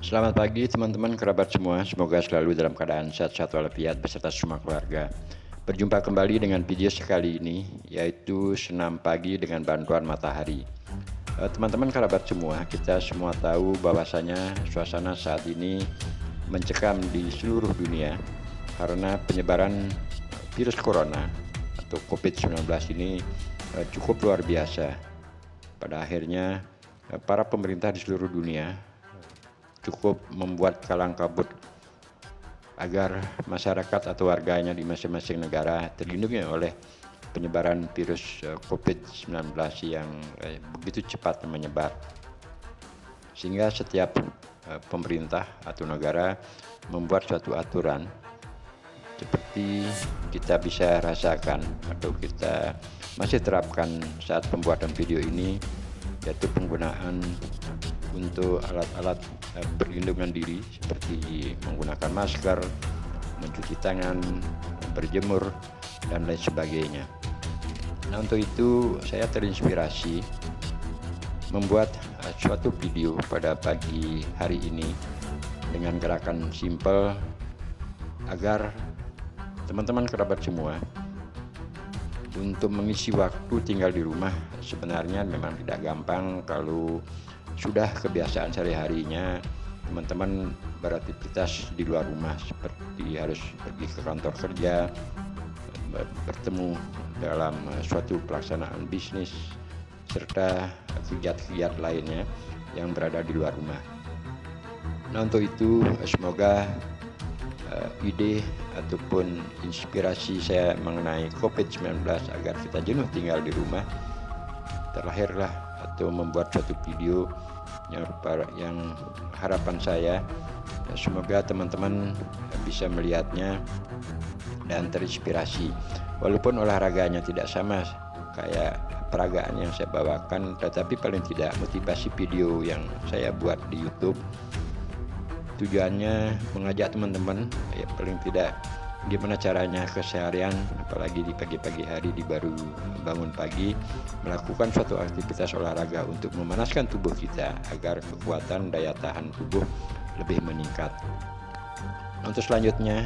Selamat pagi teman-teman kerabat semua, semoga selalu dalam keadaan sehat-sehat walafiat beserta semua keluarga. Berjumpa kembali dengan video sekali ini, yaitu senam pagi dengan bantuan matahari. Teman-teman kerabat semua, kita semua tahu bahwasanya suasana saat ini mencekam di seluruh dunia karena penyebaran virus corona atau COVID-19 ini cukup luar biasa. Pada akhirnya para pemerintah di seluruh dunia cukup membuat kalang kabut agar masyarakat atau warganya di masing-masing negara terlindungi oleh penyebaran virus COVID-19 yang begitu cepat menyebar. Sehingga setiap pemerintah atau negara membuat suatu aturan seperti kita bisa rasakan atau kita masih terapkan saat pembuatan video ini, yaitu penggunaan untuk alat-alat perlindungan diri seperti menggunakan masker, mencuci tangan, berjemur, dan lain sebagainya. Nah, untuk itu saya terinspirasi membuat suatu video pada pagi hari ini dengan gerakan simple agar teman-teman kerabat semua untuk mengisi waktu tinggal di rumah. Sebenarnya memang tidak gampang kalau sudah kebiasaan sehari-harinya teman-teman beraktivitas di luar rumah, seperti harus pergi ke kantor kerja, bertemu dalam suatu pelaksanaan bisnis, serta kegiatan-kegiatan lainnya yang berada di luar rumah. Nah, untuk itu semoga ide ataupun inspirasi saya mengenai COVID-19 agar kita jenuh tinggal di rumah terlahirlah atau membuat suatu video yang harapan saya semoga teman-teman bisa melihatnya dan terinspirasi. Walaupun olahraganya tidak sama kayak peragaan yang saya bawakan, tetapi paling tidak motivasi video yang saya buat di YouTube tujuannya mengajak teman-teman ya paling tidak gimana caranya keseharian, apalagi di pagi-pagi hari di baru bangun pagi, melakukan suatu aktivitas olahraga untuk memanaskan tubuh kita agar kekuatan daya tahan tubuh lebih meningkat. Untuk selanjutnya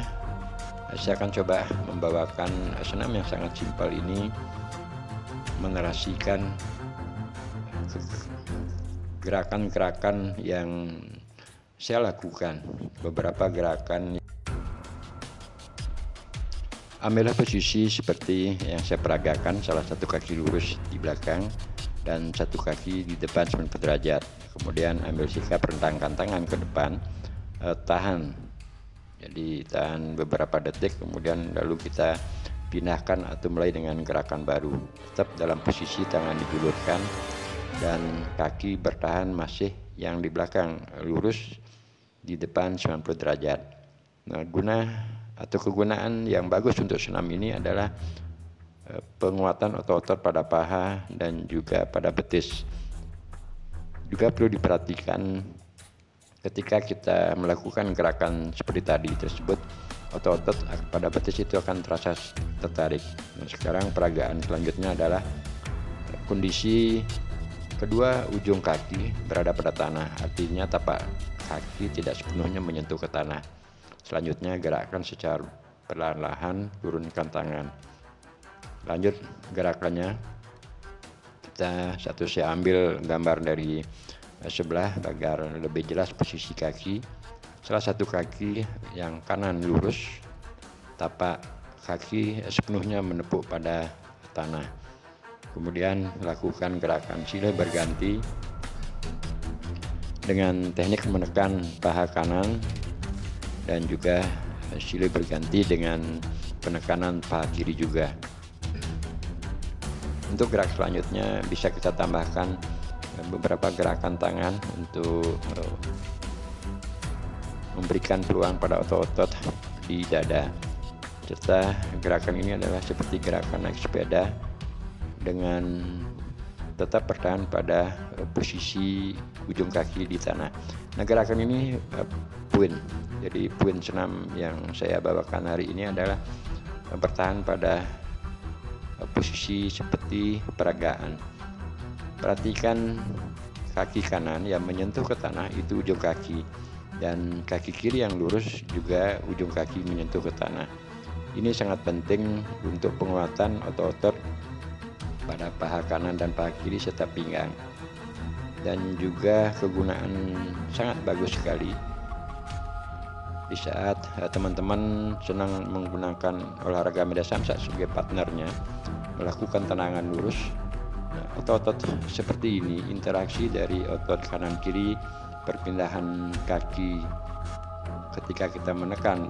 saya akan coba membawakan senam yang sangat simpel ini, menarasikan gerakan-gerakan yang saya lakukan. Beberapa gerakan, ambillah posisi seperti yang saya peragakan, salah satu kaki lurus di belakang dan satu kaki di depan 90 derajat. Kemudian ambil sikap rentangkan tangan ke depan, tahan. Jadi tahan beberapa detik, kemudian lalu kita pindahkan atau mulai dengan gerakan baru. Tetap dalam posisi tangan dijulurkan dan kaki bertahan masih yang di belakang lurus, di depan 90 derajat. Nah, kegunaan yang bagus untuk senam ini adalah penguatan otot-otot pada paha dan juga pada betis. Juga perlu diperhatikan ketika kita melakukan gerakan seperti tadi tersebut, otot-otot pada betis itu akan terasa tertarik. Nah, sekarang peragaan selanjutnya adalah kondisi kedua ujung kaki berada pada tanah, artinya tapak kaki tidak sepenuhnya menyentuh ke tanah. Selanjutnya gerakan secara perlahan-lahan, turunkan tangan. Lanjut gerakannya, saya ambil gambar dari sebelah agar lebih jelas posisi kaki. Salah satu kaki yang kanan lurus, tapak kaki sepenuhnya menepuk pada tanah. Kemudian lakukan gerakan silih berganti dengan teknik menekan paha kanan dan juga silih berganti dengan penekanan paha kiri juga. Untuk gerak selanjutnya bisa kita tambahkan beberapa gerakan tangan untuk memberikan peluang pada otot-otot di dada. Serta gerakan ini adalah seperti gerakan naik sepeda dengan tetap bertahan pada posisi ujung kaki di tanah. Nah, gerakan ini puin. Jadi puin senam yang saya bawakan hari ini adalah bertahan pada posisi seperti peragaan. Perhatikan kaki kanan yang menyentuh ke tanah itu ujung kaki. dan kaki kiri yang lurus juga ujung kaki menyentuh ke tanah. Ini sangat penting untuk penguatan otot-otot pada paha kanan dan paha kiri serta pinggang, dan juga kegunaan sangat bagus sekali di saat teman-teman senang menggunakan olahraga media samsak sebagai partnernya, melakukan tendangan lurus. Otot-otot seperti ini, interaksi dari otot kanan kiri, perpindahan kaki ketika kita menekan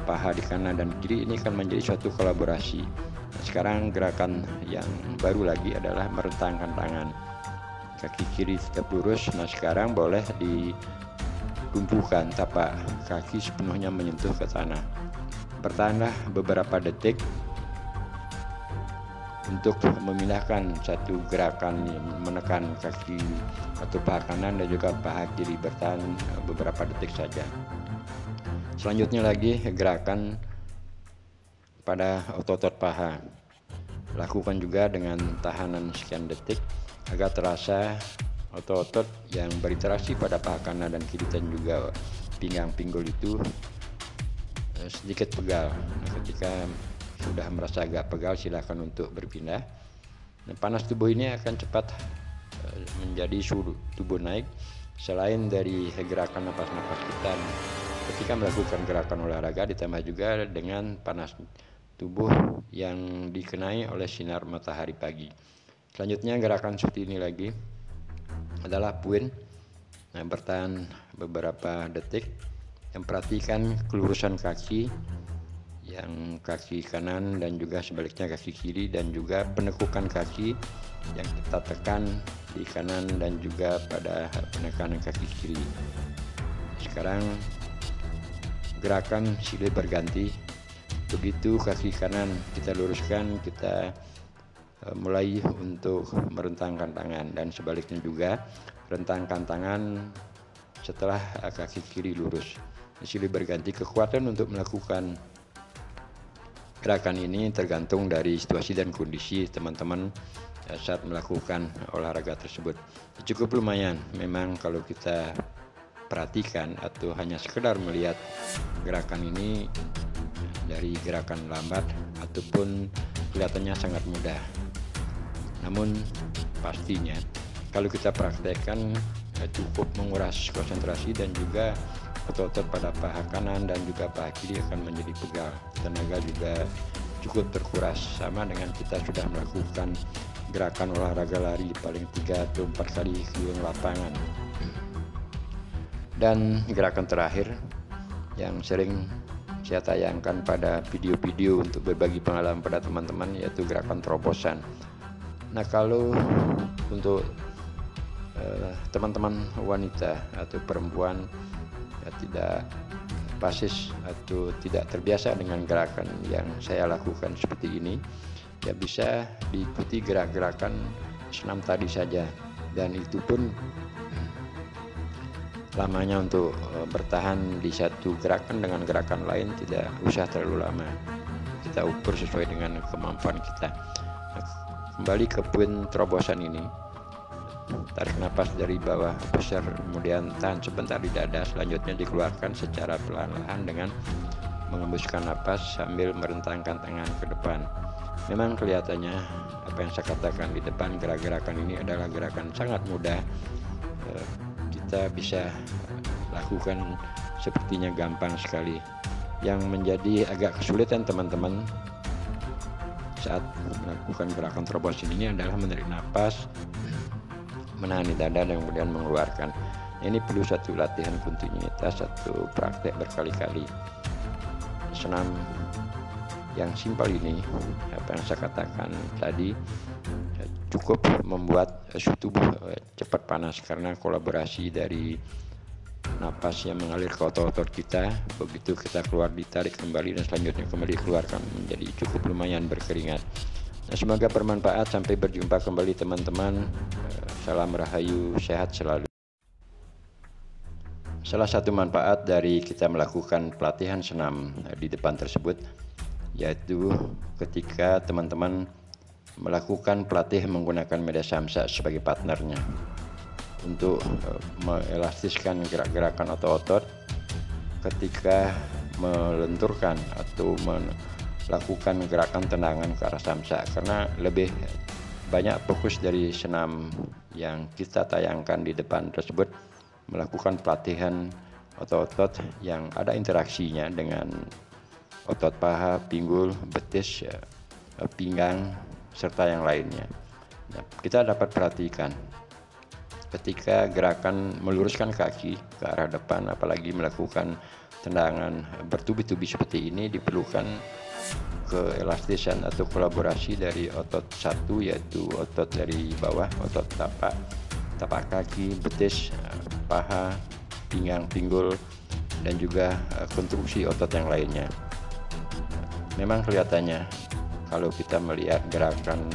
paha di kanan dan kiri, ini akan menjadi suatu kolaborasi. Sekarang gerakan yang baru lagi adalah merentangkan tangan, kaki kiri tetap lurus. Nah sekarang boleh ditumpukan tapak kaki sepenuhnya menyentuh ke tanah. Bertahanlah beberapa detik untuk memindahkan satu gerakan menekan kaki atau paha kanan dan juga paha kiri. Bertahan beberapa detik saja. Selanjutnya lagi gerakan pada otot-otot paha. Lakukan juga dengan tahanan sekian detik agar terasa otot-otot yang berinteraksi pada paha kanan dan kiri dan juga pinggang pinggul itu sedikit pegal. Nah, ketika sudah merasa agak pegal, silakan untuk berpindah. Nah, panas tubuh ini akan cepat menjadi suhu tubuh naik. Selain dari gerakan napas-napas kita ketika melakukan gerakan olahraga, ditambah juga dengan panas tubuh yang dikenai oleh sinar matahari pagi. Selanjutnya gerakan seperti ini lagi adalah puin. Nah, bertahan beberapa detik. Yang perhatikan kelurusan kaki, yang kaki kanan dan juga sebaliknya kaki kiri, dan juga penekukan kaki yang kita tekan di kanan dan juga pada penekanan kaki kiri. Sekarang gerakan silih berganti. Begitu kaki kanan kita luruskan, kita mulai untuk merentangkan tangan, dan sebaliknya juga rentangkan tangan setelah kaki kiri lurus. Silih berganti. Kekuatan untuk melakukan gerakan ini tergantung dari situasi dan kondisi teman-teman saat melakukan olahraga tersebut. Cukup lumayan memang kalau kita perhatikan atau hanya sekedar melihat gerakan ini dari gerakan lambat ataupun kelihatannya sangat mudah. Namun pastinya kalau kita praktekkan cukup menguras konsentrasi, dan juga otot-otot pada paha kanan dan juga paha kiri akan menjadi pegal. Tenaga juga cukup terkuras, sama dengan kita sudah melakukan gerakan olahraga lari paling 3 atau 4 kali keliling lapangan. Dan gerakan terakhir yang sering saya tayangkan pada video-video untuk berbagi pengalaman pada teman-teman, yaitu gerakan terobosan. Nah, kalau untuk teman-teman wanita atau perempuan tidak basis atau tidak terbiasa dengan gerakan yang saya lakukan seperti ini, ya bisa diikuti gerak-gerakan senam tadi saja, dan itu pun lamanya untuk bertahan di satu gerakan dengan gerakan lain tidak usah terlalu lama. Kita ukur sesuai dengan kemampuan kita. Nah, kembali ke poin terobosan ini. Tarik napas dari bawah besar, kemudian tahan sebentar di dada, selanjutnya dikeluarkan secara perlahan dengan mengembuskan napas sambil merentangkan tangan ke depan. Memang kelihatannya apa yang saya katakan di depan, gerak-gerakan ini adalah gerakan sangat mudah. Kita bisa lakukan sepertinya gampang sekali. Yang menjadi agak kesulitan teman-teman saat melakukan gerakan terobosan ini adalah menarik napas, menahan di dada, dan kemudian mengeluarkan. Ini perlu satu latihan kontinuitas, satu praktek berkali-kali. Senam yang simpel ini, apa yang saya katakan tadi, cukup membuat suhu tubuh cepat panas karena kolaborasi dari napas yang mengalir ke otot-otot kita. Begitu kita keluar ditarik kembali dan selanjutnya kembali keluarkan, menjadi cukup lumayan berkeringat. Nah, semoga bermanfaat. Sampai berjumpa kembali teman-teman. Salam rahayu, sehat selalu. Salah satu manfaat dari kita melakukan pelatihan senam di depan tersebut, yaitu ketika teman-teman melakukan pelatih menggunakan media samsak sebagai partnernya. untuk meelastiskan gerak-gerakan atau otot ketika melenturkan atau melakukan gerakan tendangan ke arah samsak, karena lebih banyak fokus dari senam yang kita tayangkan di depan tersebut melakukan pelatihan otot-otot yang ada interaksinya dengan otot paha, pinggul, betis, pinggang, serta yang lainnya. Nah, kita dapat perhatikan ketika gerakan meluruskan kaki ke arah depan, apalagi melakukan tendangan bertubi-tubi seperti ini, diperlukan keelastisan atau kolaborasi dari otot satu, yaitu otot dari bawah, otot tapak kaki, betis, paha, pinggang, pinggul, dan juga konstruksi otot yang lainnya. Memang kelihatannya kalau kita melihat gerakan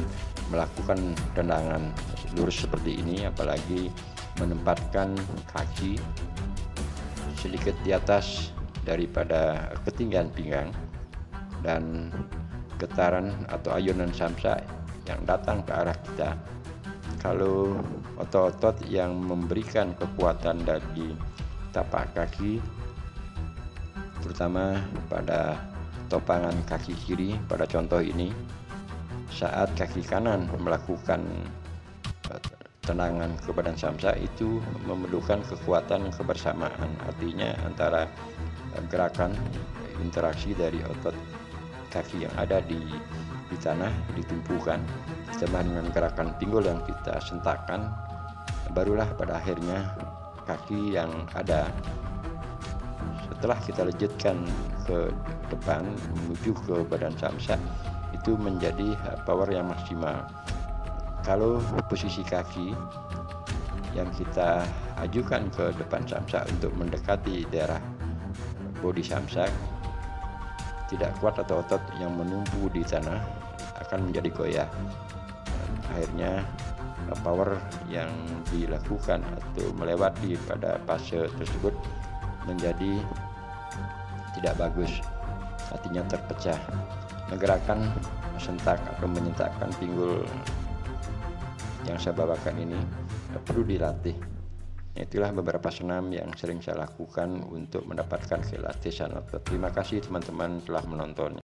melakukan tendangan lurus seperti ini, apalagi menempatkan kaki sedikit di atas daripada ketinggian pinggang dan getaran atau ayunan samsak yang datang ke arah kita, kalau otot-otot yang memberikan kekuatan dari tapak kaki, terutama pada topangan kaki kiri pada contoh ini, saat kaki kanan melakukan tendangan ke badan samsak, itu memerlukan kekuatan kebersamaan, artinya antara gerakan interaksi dari otot kaki yang ada di tanah ditumpukan ditambah dengan gerakan pinggul yang kita sentakkan, barulah pada akhirnya kaki yang ada setelah kita lejitkan ke depan menuju ke badan samsak itu menjadi power yang maksimal. Kalau posisi kaki yang kita ajukan ke depan samsak untuk mendekati daerah bodi samsak tidak kuat atau otot yang menumpu di tanah akan menjadi goyah. Akhirnya power yang dilakukan atau melewati pada fase tersebut menjadi tidak bagus, artinya terpecah. Gerakan sentak atau menyentakkan pinggul yang saya bawakan ini perlu dilatih. Itulah beberapa senam yang sering saya lakukan untuk mendapatkan keelastisan otot. Terima kasih teman-teman telah menonton.